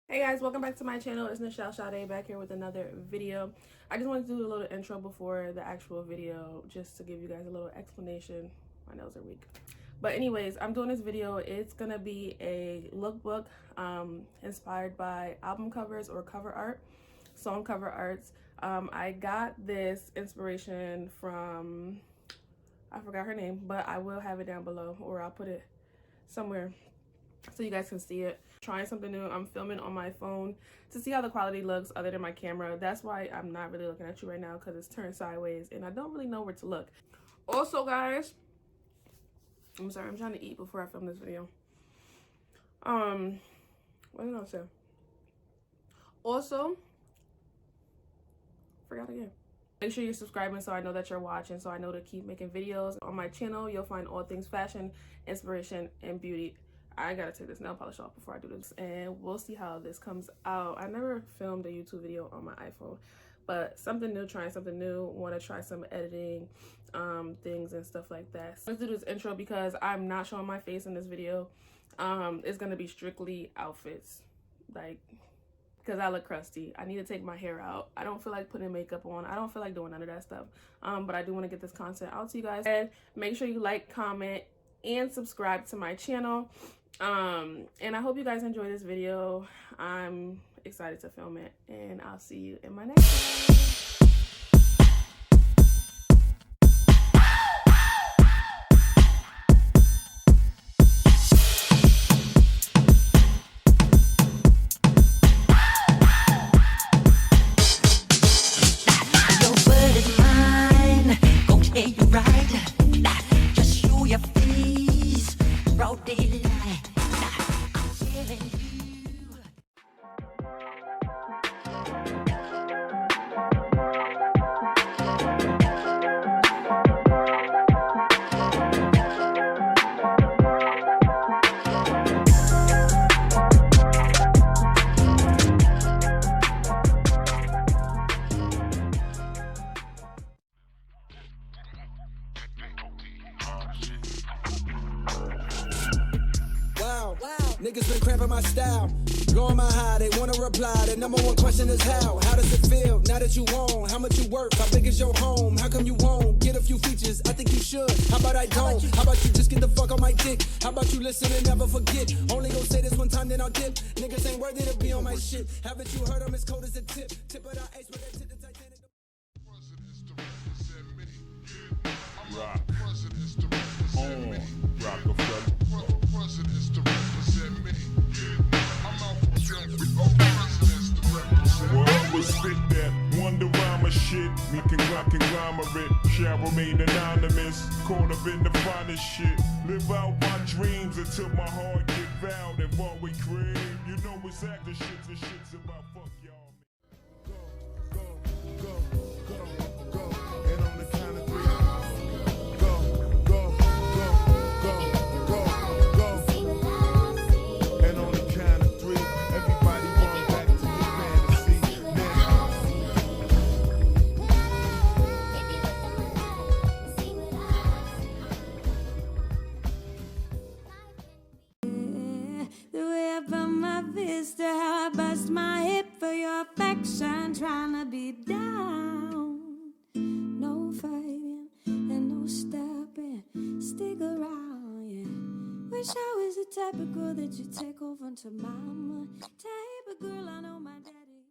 Hey guys, welcome back to my channel. It's NichelleSade back here with another video. I just wanted to do a little intro before the actual video just to give you guys a little explanation. My nails are weak. But anyways, I'm doing this video. It's gonna be a lookbook inspired by album covers or cover art, song cover arts. I got this inspiration from, I forgot her name, but I will have it down below or I'll put it somewhere so you guys can see it. Trying something new. I'm filming on my phone to see how the quality looks other than my camera. That's why I'm not really looking at you right now, because it's turned sideways and I don't really know where to look. Also guys, I'm sorry, I'm trying to eat before I film this video. What did I say? Also, forgot again. Make sure you're subscribing so I know that you're watching, so I know to keep making videos. On my channel, you'll find all things fashion, inspiration, and beauty. I gotta take this nail polish off before I do this, and we'll see how this comes out. I never filmed a YouTube video on my iPhone, but something new, trying something new. Want to try some editing things and stuff like that. So let's do this intro because I'm not showing my face in this video. It's gonna be strictly outfits, like, because I look crusty. I need to take my hair out. I don't feel like putting makeup on. I don't feel like doing none of that stuff. But I do want to get this content out to you guys. And make sure you like, comment, and subscribe to my channel. And I hope you guys enjoy this video. I'm excited to film it, and I'll see you in my next one. Niggas been cramping my style, blowing my high, they wanna reply. The number one question is how does it feel now that you own? How much you worth, how big is your home? How come you won't get a few features? I think you should, how about I don't? How about you just get the fuck on my dick? How about you listen and never forget? Only gon' say this one time then I'll dip. Niggas ain't worthy to be on my shit. Haven't you heard I'm as cold as a tip? Tip of the ice with that tip the Titanic. Rock. On Rockefeller. Presidents to represent me. I'm out for presidents to represent me. Well, I was spit that wonder rhymer shit. Me can conglomerate. Shall remain anonymous. Caught up in the finest shit. Live out my dreams until my heart get vowed and what we crave. You know it's acting shits and shits about fuck y'all. How I bust my hip for your affection, trying to be down. No fighting and no stopping. Stick around, yeah. Wish I was the type of girl that you take over to mama. Type of girl I know my daddy.